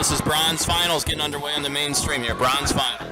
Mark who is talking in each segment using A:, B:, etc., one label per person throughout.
A: This is bronze finals getting underway on the main stream here. Bronze finals.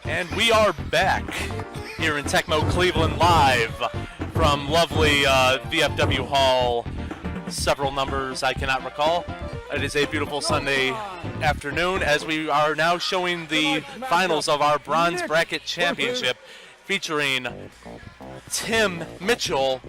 B: And we are back here in Tecmo, Cleveland, live from lovely VFW Hall. Several numbers I cannot recall. It is a beautiful Sunday afternoon as we are now showing the finals of our Bronze Bracket Championship featuring Tim Mitchell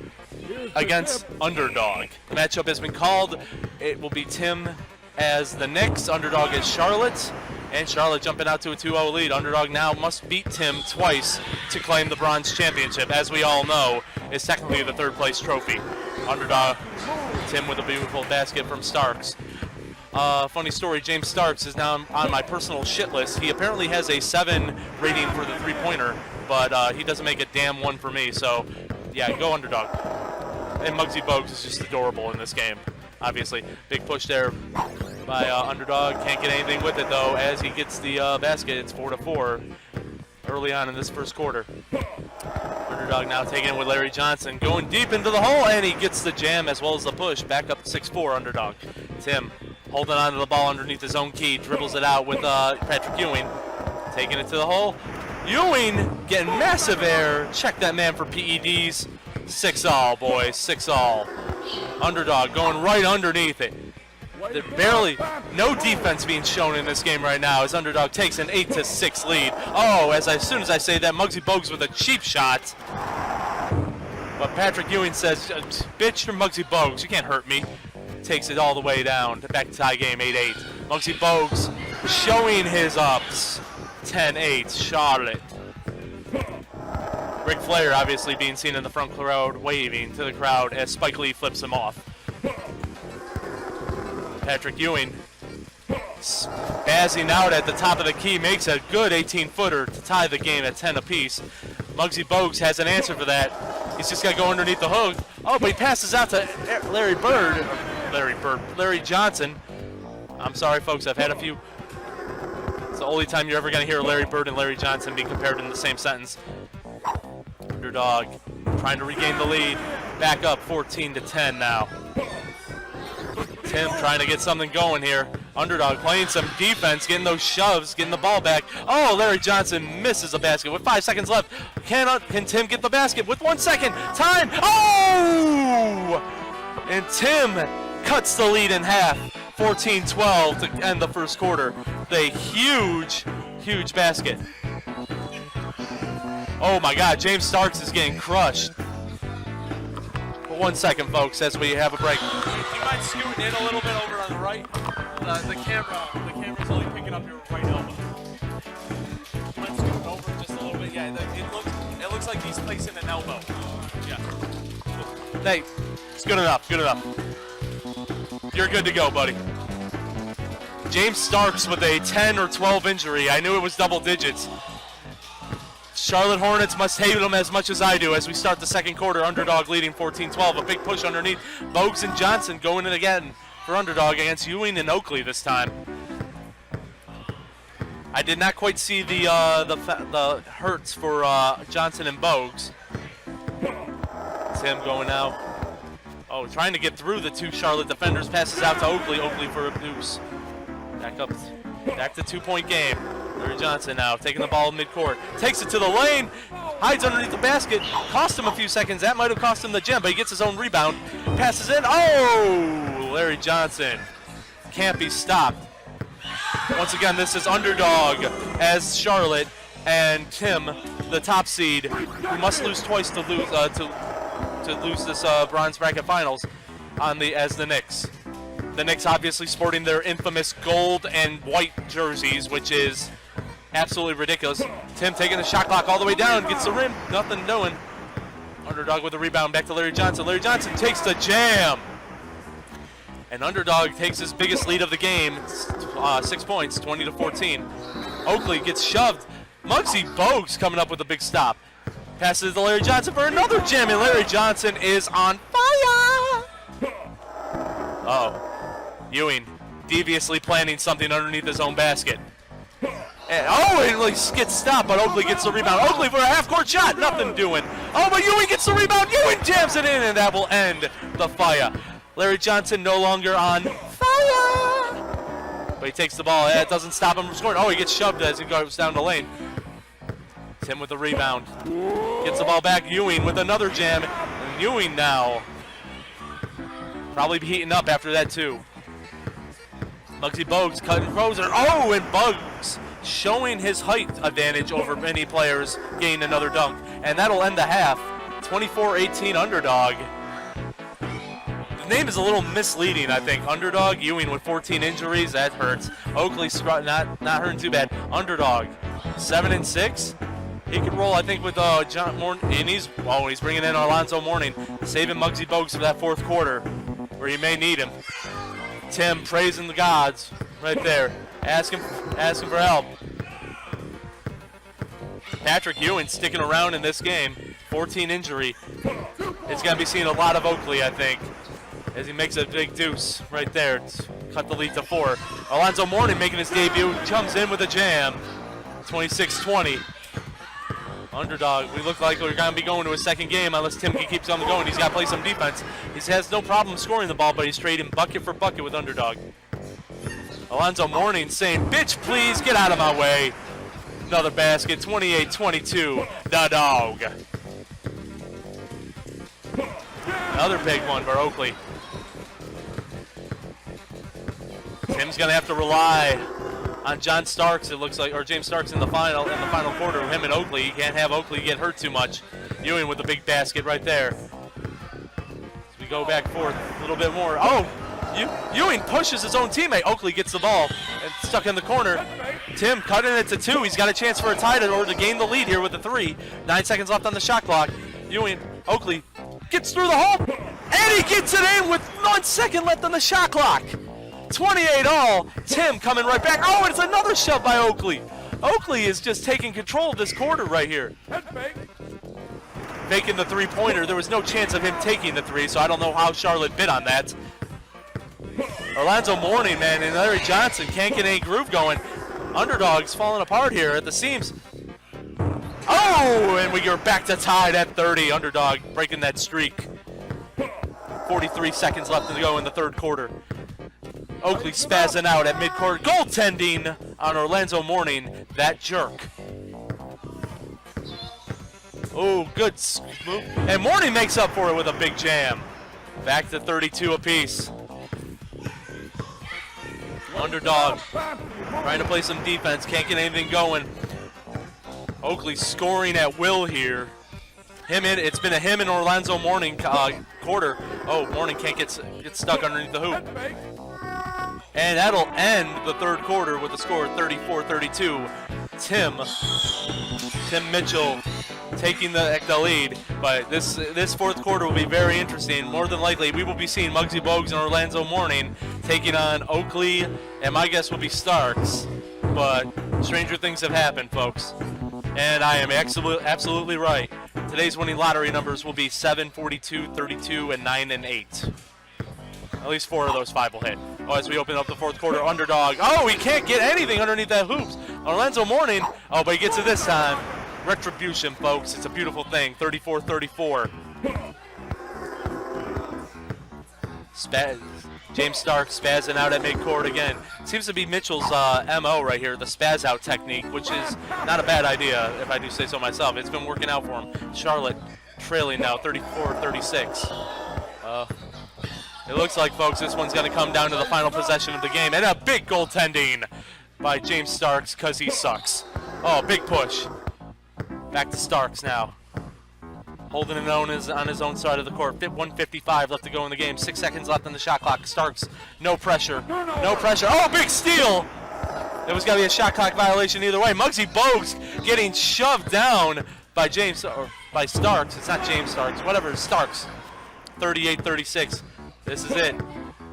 B: against UnderDog. The matchup has been called. It will be Tim as the Knicks, UnderDog as Charlotte. And Charlotte jumping out to a 2-0 lead. UnderDog now must beat Tim twice to claim the bronze championship. As we all know, is technically the third place trophy. UnderDog, Tim with a beautiful basket from Starks. Funny story, James Starks is now on my personal shit list. He apparently has a 7 rating for the three-pointer, but he doesn't make a damn one for me. So, yeah, go UnderDog. And Muggsy Bogues is just adorable in this game, obviously. Big push there by UnderDog. Can't get anything with it, though, as he gets the basket. It's 4-4 early on in this first quarter. UnderDog now taking it with Larry Johnson, going deep into the hole, and he gets the jam as well as the push. Back up 6-4, UnderDog. Tim holding on to the ball underneath his own key, dribbles it out with Patrick Ewing, taking it to the hole. Ewing getting massive air. Check that man for PEDs. 6-all, boys, 6-all. UnderDog going right underneath it. Barely no defense being shown in this game right now as UnderDog takes an 8-6 lead. Oh, as soon as I say that, Muggsy Bogues with a cheap shot. But Patrick Ewing says, bitch, you're Muggsy Bogues, you can't hurt me. Takes it all the way down. Back to tie game, 8-8. Muggsy Bogues showing his ups. 10-8, Charlotte. Ric Flair obviously being seen in the front crowd waving to the crowd as Spike Lee flips him off. Patrick Ewing spazzing out at the top of the key, makes a good 18-footer to tie the game at 10 apiece. Muggsy Bogues has an answer for that. He's just got to go underneath the hook. Oh, but he passes out to Larry Johnson. I'm sorry, folks, I've had a few. It's the only time you're ever going to hear Larry Bird and Larry Johnson be compared in the same sentence. UnderDog trying to regain the lead. Back up 14-10 now. Tim trying to get something going here. UnderDog playing some defense, getting those shoves, getting the ball back. Oh, Larry Johnson misses a basket with 5 seconds left. Can Tim get the basket with 1 second? Time! Oh! And Tim cuts the lead in half. 14-12 to end the first quarter. The huge, huge basket. Oh my God, James Starks is getting crushed. 1 second, folks, as we have a break.
C: Do you mind scooting in a little bit over on the right? The camera's only picking up your right elbow. Let's scoot over just a little bit. Yeah, it looks like he's placing an elbow. Yeah.
B: Hey, it's good enough, good enough. You're good to go, buddy. James Starks with a 10 or 12 injury. I knew it was double digits. Charlotte Hornets must hate them as much as I do as we start the second quarter. UnderDog leading 14-12. A big push underneath. Bogues and Johnson going in again for UnderDog against Ewing and Oakley this time. I did not quite see the hurts for Johnson and Bogues. Tim going out. Oh, trying to get through the two Charlotte defenders. Passes out to Oakley. Oakley for a deuce. Back up. Back to 2-point game. Larry Johnson now taking the ball midcourt. Takes it to the lane. Hides underneath the basket. Cost him a few seconds. That might have cost him the gem, but he gets his own rebound. Passes in. Oh! Larry Johnson can't be stopped. Once again, this is Underdog as Charlotte and Tim, the top seed, who must lose twice to lose this bronze bracket finals as the Knicks. The Knicks obviously sporting their infamous gold and white jerseys, which is absolutely ridiculous. Tim taking the shot clock all the way down, gets the rim, nothing doing. Underdog with the rebound, back to Larry Johnson. Larry Johnson takes the jam. And Underdog takes his biggest lead of the game, 6 points, 20-14. Oakley gets shoved. Muggsy Bogues coming up with a big stop. Passes to Larry Johnson for another jam, and Larry Johnson is on fire. Uh-oh. Ewing deviously planning something underneath his own basket. And, it gets stopped, but Oakley gets the rebound. Oakley for a half-court shot, nothing doing. Oh, but Ewing gets the rebound. Ewing jams it in, and that will end the fire. Larry Johnson no longer on fire. But he takes the ball. It doesn't stop him from scoring. Oh, he gets shoved as he goes down the lane. Tim with the rebound. Gets the ball back. Ewing with another jam. And Ewing now probably heating up after that, too. Muggsy Bogues cutting Roser. Oh, and Bogues showing his height advantage over many players, getting another dunk. And that'll end the half. 24-18 Underdog. The name is a little misleading, I think. Underdog, Ewing with 14 injuries, that hurts. Oakley not hurting too bad. Underdog, 7-6. He could roll, I think, with John Morton, and he's bringing in Alonzo Mourning, saving Muggsy Bogues for that fourth quarter, where he may need him. Tim praising the gods right there, asking for help. Patrick Ewing sticking around in this game, 14 injury. It's going to be seeing a lot of Oakley, I think, as he makes a big deuce right there. Cut the lead to 4. Alonzo Mourning making his debut, comes in with a jam, 26-20. Underdog, we look like we're going to be going to a second game unless Tim keeps on going. He's got to play some defense. He has no problem scoring the ball, but he's trading bucket for bucket with Underdog. Alonzo Mourning saying, bitch, please, get out of my way. Another basket, 28-22, the dog. Another big one for Oakley. Tim's going to have to rely on John Starks, it looks like, or James Starks in the final quarter. Him and Oakley. He can't have Oakley get hurt too much. Ewing with the big basket right there. As we go back forth a little bit more. Oh, Ewing pushes his own teammate. Oakley gets the ball and stuck in the corner. Tim cutting it to 2. He's got a chance for a tie or to gain the lead here with the 3. 9 seconds left on the shot clock. Oakley gets through the hole, and he gets it in with 1 second left on the shot clock. 28-all. Tim coming right back. Oh, it's another shove by Oakley. Oakley is just taking control of this quarter right here. Making the three-pointer. There was no chance of him taking the 3, so I don't know how Charlotte bid on that. Alonzo Mourning, man, and Larry Johnson can't get any groove going. Underdog's falling apart here at the seams. Oh, and we are back to tied at 30. Underdog breaking that streak. 43 seconds left to go in the third quarter. Oakley spazzing out at midcourt. Goaltending on Alonzo Mourning. That jerk. Oh, good move. And Mourning makes up for it with a big jam. Back to 32 apiece. Underdog trying to play some defense. Can't get anything going. Oakley scoring at will here. It's been a him and Alonzo Mourning quarter. Oh, Mourning can't get stuck underneath the hoop. And that'll end the third quarter with a score of 34-32. Tim Mitchell taking the lead. But this fourth quarter will be very interesting. More than likely, we will be seeing Muggsy Bogues and Alonzo Mourning taking on Oakley, and my guess will be Starks. But stranger things have happened, folks. And I am absolutely right. Today's winning lottery numbers will be 7, 42, 32, and 9 and 8. At least 4 of those 5 will hit. Oh, as we open up the fourth quarter, Underdog. Oh, he can't get anything underneath that hoops. Alonzo Mourning. Oh, but he gets it this time. Retribution, folks. It's a beautiful thing. 34-34. James Stark spazzing out at midcourt again. Seems to be Mitchell's MO right here, the spaz out technique, which is not a bad idea, if I do say so myself. It's been working out for him. Charlotte trailing now, 34-36. It looks like, folks, this one's going to come down to the final possession of the game. And a big goaltending by James Starks because he sucks. Oh, big push. Back to Starks now. Holding it on his own side of the court. 1:55 left to go in the game. 6 seconds left on the shot clock. Starks, no pressure. No pressure. Oh, big steal! It was going to be a shot clock violation either way. Muggsy Bogues getting shoved down by by Starks. It's not James Starks. Whatever, Starks. 38-36. This is it.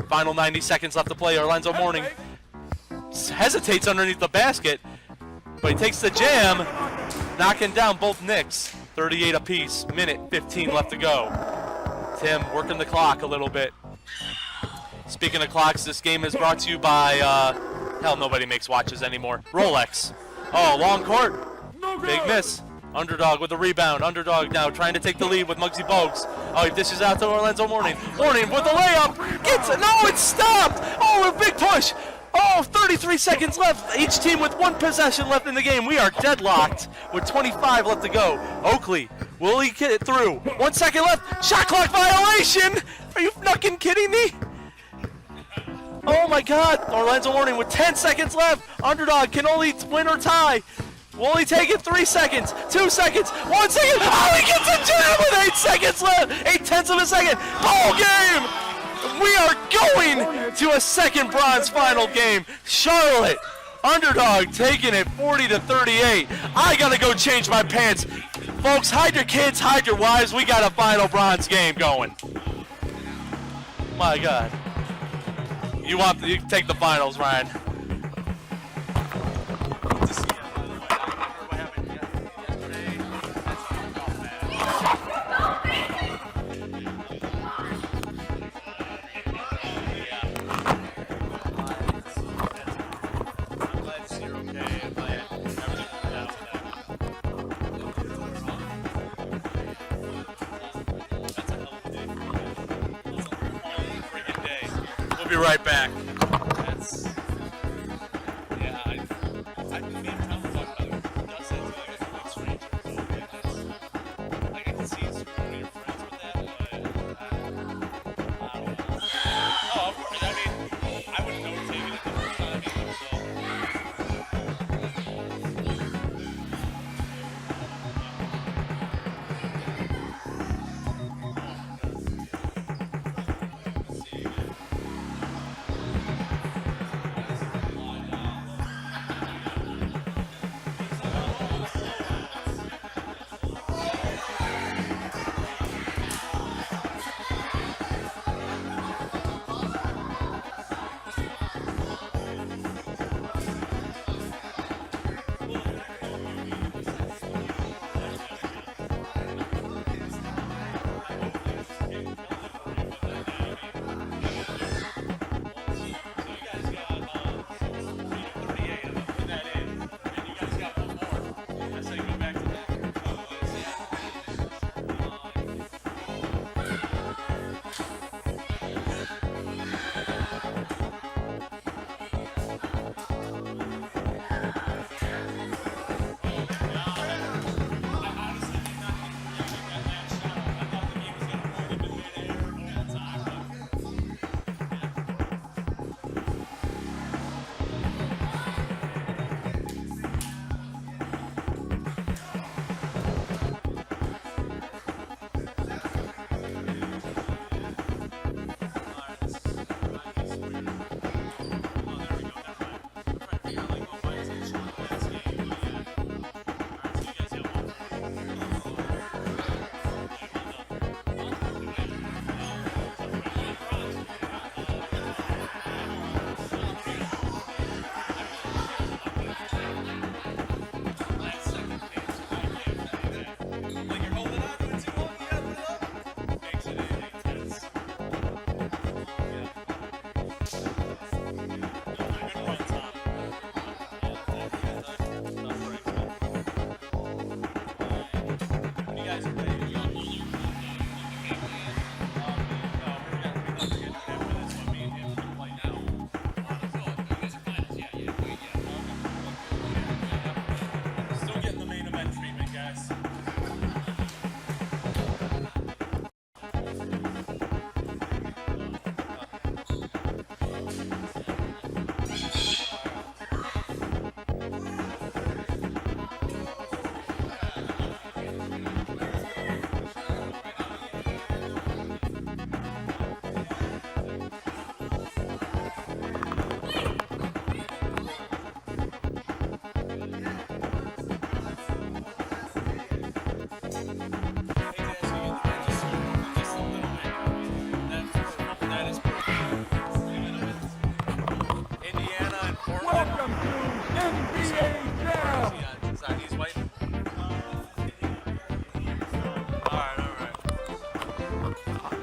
B: Final 90 seconds left to play. Orlando Morning hesitates underneath the basket, but he takes the jam, knocking down both Knicks. 38 apiece. Minute 15 left to go. Tim working the clock a little bit. Speaking of clocks, this game is brought to you by, hell, nobody makes watches anymore. Rolex. Oh, long court. Big miss. UnderDog with the rebound. UnderDog now trying to take the lead with Muggsy Bogues. Oh, he dishes out to Orlando Morning. Morning with the layup. Gets it. No, it's stopped. Oh, a big push. Oh, 33 seconds left. Each team with 1 possession left in the game. We are deadlocked with 25 left to go. Oakley, will he get it through? 1 second left. Shot clock violation. Are you fucking kidding me? Oh my God. Orlando Morning with 10 seconds left. UnderDog can only win or tie. Will he take it? 3 seconds, 2 seconds, 1 second. Oh, he gets a jam with 8 seconds left. 8/10 of a second. Ball game. We are going to a second bronze final game. Charlotte, UnderDog taking it 40-38. I gotta go change my pants. Folks, hide your kids, hide your wives. We got a final bronze game going. My God. You take the finals, Ryan. We'll be right back.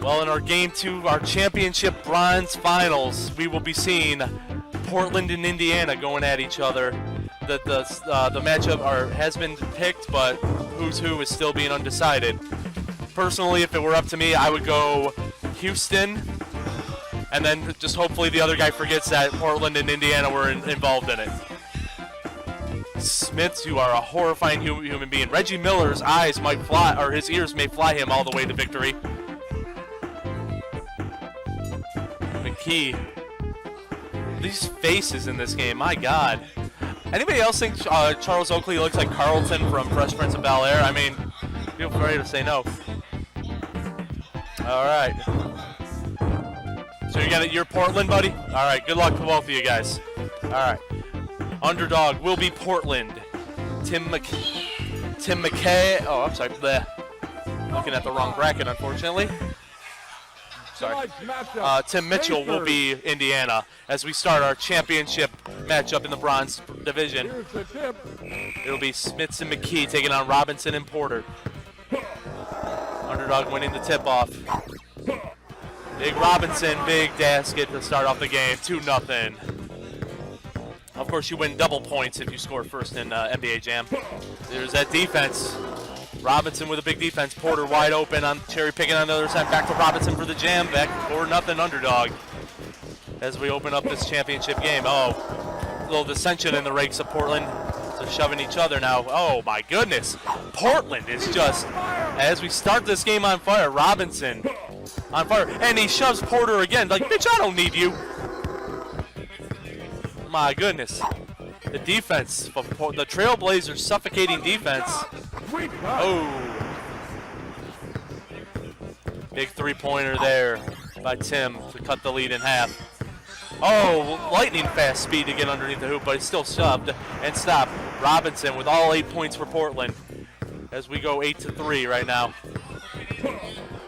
B: Well, in our Game 2, our championship bronze finals, we will be seeing Portland and Indiana going at each other. The matchup has been picked, but who's who is still being undecided. Personally, if it were up to me, I would go Houston, and then just hopefully the other guy forgets that Portland and Indiana were involved in it. Smiths, you are a horrifying human being. Reggie Miller's eyes might fly, or his ears may fly him all the way to victory. McKee. These faces in this game, my God. Anybody else think Charles Oakley looks like Carlton from Fresh Prince of Bel-Air? I mean, feel free to say no. All right. So you're Portland, buddy? All right, good luck to both of you guys. All right. Underdog will be Portland. Tim McKay. Oh, I'm sorry. Bleh. Looking at the wrong bracket, unfortunately. Sorry. Tim Mitchell will be Indiana as we start our championship matchup in the bronze division. It'll be Smiths and McKee taking on Robinson and Porter. Underdog winning the tip-off. Big Robinson, big Daskett to start off the game, 2-0. Of course, you win double points if you score first in NBA Jam. There's that defense. Robinson with a big defense. Porter wide open on cherry picking on the other side. Back to Robinson for the jam. Back 4-0 Underdog as we open up this championship game. Oh, a little dissension in the ranks of Portland. So shoving each other now. Oh my goodness. Portland is just, as we start this game on fire, Robinson on fire. And he shoves Porter again. Like, bitch, I don't need you. My goodness. The defense, the Trailblazers suffocating defense. Oh. Big three-pointer there by Tim to cut the lead in half. Oh, lightning fast speed to get underneath the hoop, but he's still shoved and stopped. Robinson with all 8 points for Portland as we go 8-3 right now.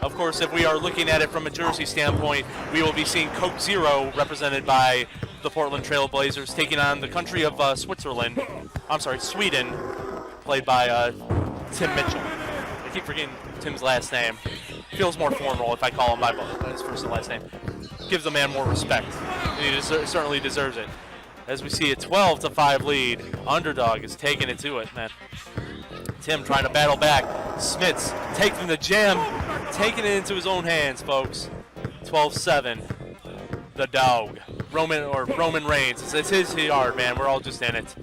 B: Of course, if we are looking at it from a jersey standpoint, we will be seeing Coke Zero represented by the Portland Trail Blazers taking on the country of Sweden, played by Tim Mitchell. I keep forgetting Tim's last name. Feels more formal if I call him by his first and last name. Gives the man more respect. And he certainly deserves it. As we see a 12-5 lead, Underdog is taking it to it, man. Tim trying to battle back. Smits taking the jam, taking it into his own hands, folks. 12-7. The dog. Roman Reigns. It's his yard, man. We're all just in it.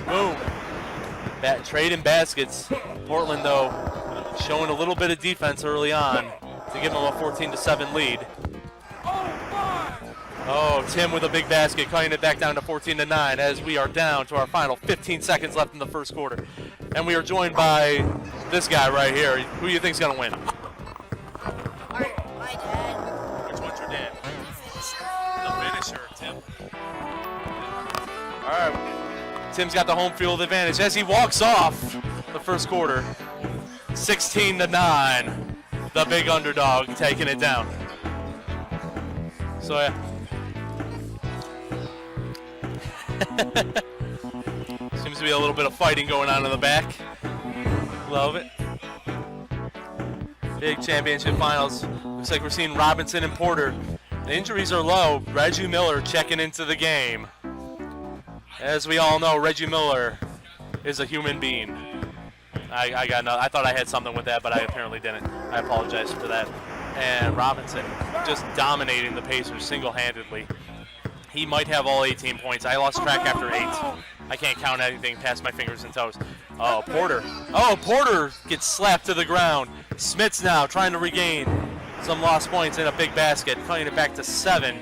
B: Boom. Trading baskets. Portland, though, showing a little bit of defense early on to give them a 14-7 lead. Oh, Tim with a big basket, cutting it back down to 14-9 as we are down to our final 15 seconds left in the first quarter. And we are joined by this guy right here. Who do you think's gonna win?
D: My dad.
B: Which one's your dad?
D: The
B: finisher, Tim. All right, Tim's got the home field advantage as he walks off the first quarter. 16-9, the big Underdog taking it down. So yeah. Seems to be a little bit of fighting going on in the back. Love it. Big championship finals. Looks like we're seeing Robinson and Porter. The injuries are low. Reggie Miller checking into the game. As we all know, Reggie Miller is a human being. I thought I had something with that, but I apparently didn't. I apologize for that. And Robinson just dominating the Pacers single-handedly. He might have all 18 points. I lost track after 8. I can't count anything past my fingers and toes. Oh, Porter. Oh, Porter gets slapped to the ground. Smits now trying to regain some lost points in a big basket, cutting it back to 7.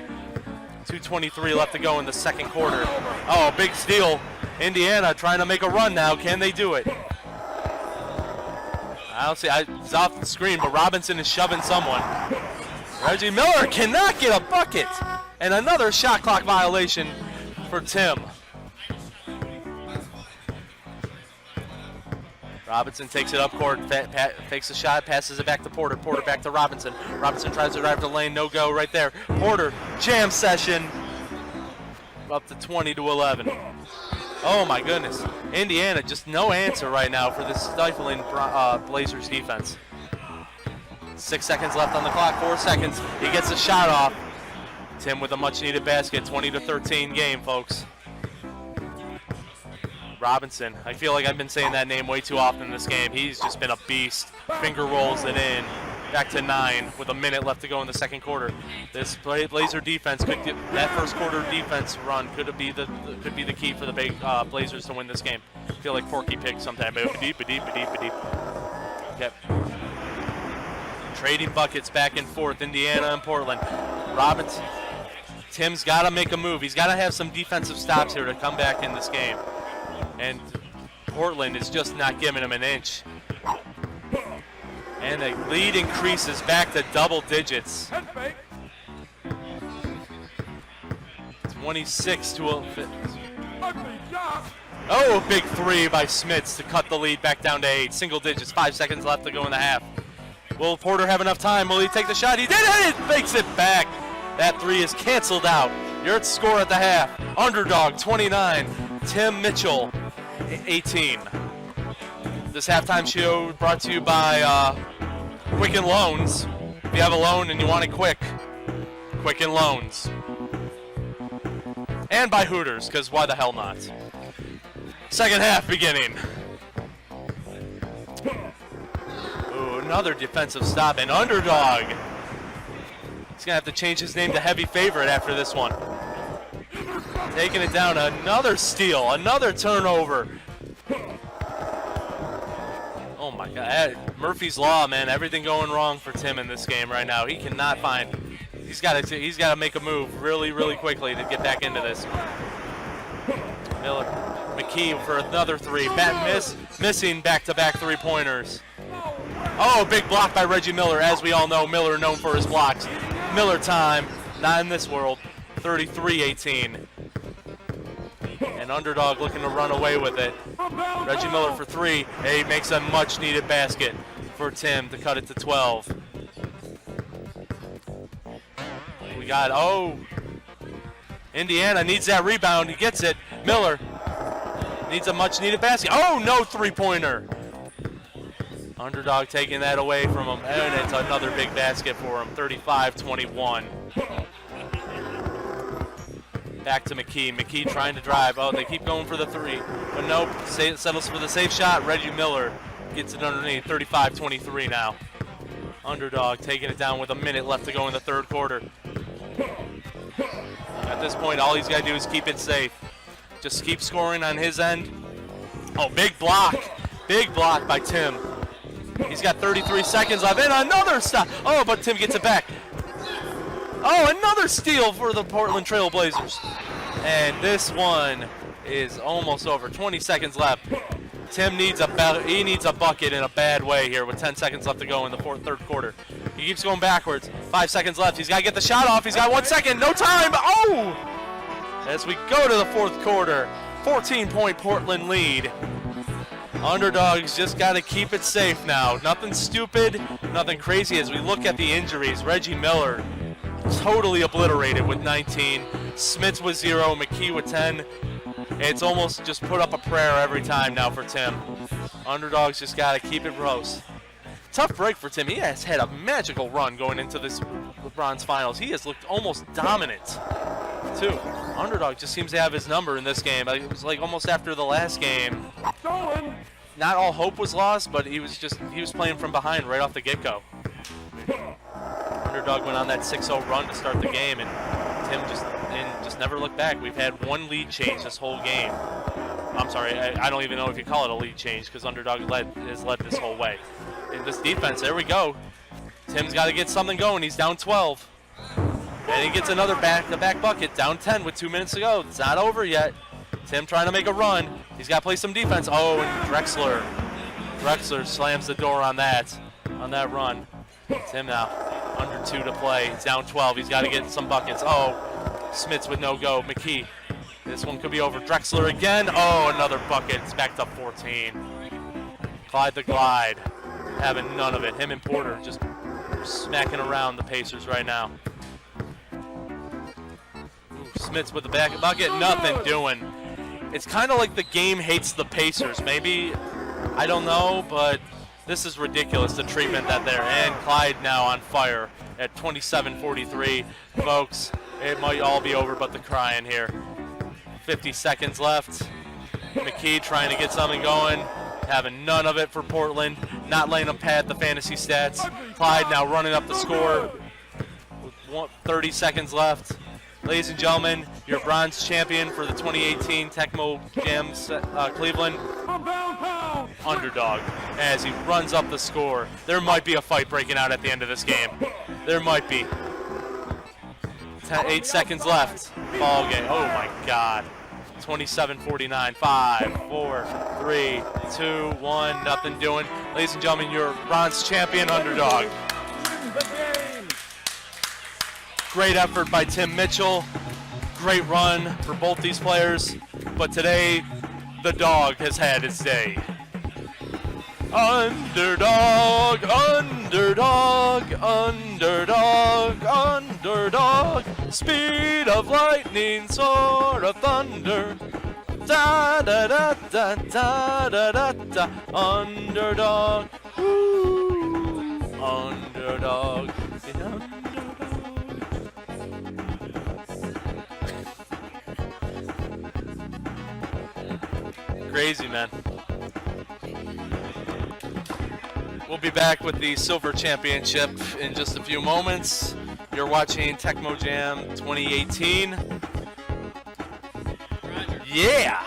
B: 2:23 left to go in the second quarter. Oh, big steal. Indiana trying to make a run now. Can they do it? I don't see. It's off the screen, but Robinson is shoving someone. Reggie Miller cannot get a bucket. And another shot clock violation for Tim. Robinson takes it up court, fakes a shot, passes it back to Porter. Porter back to Robinson. Robinson tries to drive the lane, no go right there. Porter, jam session, up to 20-11. Oh my goodness. Indiana, just no answer right now for this stifling Blazers defense. 6 seconds left on the clock, 4 seconds. He gets a shot off. Tim with a much-needed basket, 20-13 game, folks. Robinson, I feel like I've been saying that name way too often in this game. He's just been a beast. Finger rolls it in. Back to 9 with a minute left to go in the second quarter. This Blazer defense could get that first quarter defense run could be the key for the Blazers to win this game. I feel like Porky Pig sometimes. Okay. Trading buckets back and forth, Indiana and Portland. Robinson, Tim's got to make a move. He's got to have some defensive stops here to come back in this game. And Portland is just not giving him an inch. And the lead increases back to double digits. 26 to a... Oh, a big three by Smits to cut the lead back down to 8. Single digits, 5 seconds left to go in the half. Will Porter have enough time? Will he take the shot? He did it! Makes it back. That three is canceled out. Your score at the half. UnderDog 29, Tim Mitchell 18. This halftime show brought to you by Quicken Loans. If you have a loan and you want it quick, Quicken Loans. And by Hooters, because why the hell not? Second half beginning. Ooh, another defensive stop, and UnderDog. He's going to have to change his name to Heavy Favorite after this one. Taking it down, another steal, another turnover. Oh my God, Murphy's Law, man. Everything going wrong for Tim in this game right now. He cannot find. He's got to make a move really, really quickly to get back into this. Miller, McKee for another three. Missing back-to-back three-pointers. Oh, big block by Reggie Miller. As we all know, Miller known for his blocks. Miller time, not in this world. 33-18. And UnderDog looking to run away with it. Reggie Miller for three. He makes a much-needed basket for Tim to cut it to 12. We got, Indiana needs that rebound. He gets it. Miller needs a much-needed basket. Oh, no three-pointer. UnderDog taking that away from him. And it's another big basket for him. 35-21. Back to McKee. McKee trying to drive. Oh, they keep going for the three. But nope, settles for the safe shot. Reggie Miller gets it underneath. 35-23 now. UnderDog taking it down with a minute left to go in the third quarter. At this point, all he's got to do is keep it safe. Just keep scoring on his end. Oh, big block. Big block by Tim. He's got 33 seconds left. And another stop. Oh, but Tim gets it back. Oh, another steal for the Portland Trail Blazers. And this one is almost over. 20 seconds left. Tim needs a bucket in a bad way here with 10 seconds left to go in the third quarter. He keeps going backwards. 5 seconds left. He's got to get the shot off. He's got 1 second. No time. Oh! As we go to the fourth quarter, 14-point Portland lead. UnderDog's just got to keep it safe now. Nothing stupid, nothing crazy. As we look at the injuries, Reggie Miller totally obliterated with 19. Smits with 0, McKee with 10. It's almost just put up a prayer every time now for Tim. UnderDog's just got to keep it close. Tough break for Tim. He has had a magical run going into this bronze finals. He has looked almost dominant, too. UnderDog just seems to have his number in this game. It was like almost after the last game. Not all hope was lost, but he was playing from behind right off the get-go. UnderDog went on that 6-0 run to start the game, and Tim just never looked back. We've had one lead change this whole game. I'm sorry, I don't even know if you call it a lead change because UnderDog has led this whole way. In this defense, there we go. Tim's got to get something going. He's down 12. And he gets another back-to-back bucket, down 10 with 2 minutes to go. It's not over yet. Tim trying to make a run. He's got to play some defense. Oh, and Drexler slams the door on that run. Tim now, under 2 to play. It's down 12. He's got to get some buckets. Oh, Smits with no go. McKee. This one could be over. Drexler again. Oh, another bucket. It's back to 14. Clyde the Glide having none of it. Him and Porter just smacking around the Pacers right now. Smits with the back bucket. Nothing doing. It's kind of like the game hates the Pacers. Maybe, I don't know, but This is ridiculous, the treatment that they're in. Clyde now on fire at 27:43. Folks, it might all be over but the crying here. 50 seconds left. McKee trying to get something going, having none of it for Portland, not letting them pad the fantasy stats. Clyde now running up the score with 30 seconds left. Ladies and gentlemen, your bronze champion for the 2018 Tecmo Jam Cleveland, UnderDog, as he runs up the score. There might be a fight breaking out at the end of this game. There might be. 8 seconds left. Ball game. Oh my God. 27:49. 5, 4, 3, 2, 1. Nothing doing. Ladies and gentlemen, your bronze champion, UnderDog. Great effort by Tim Mitchell. Great run for both these players. But today, the dog has had its day. UnderDog, UnderDog, UnderDog, UnderDog. Speed of lightning, sword of thunder. Da da da da da da da da. UnderDog, ooh, UnderDog, UnderDog. Crazy, man. We'll be back with the Silver Championship in just a few moments. You're watching Tecmo Jam 2018. Yeah!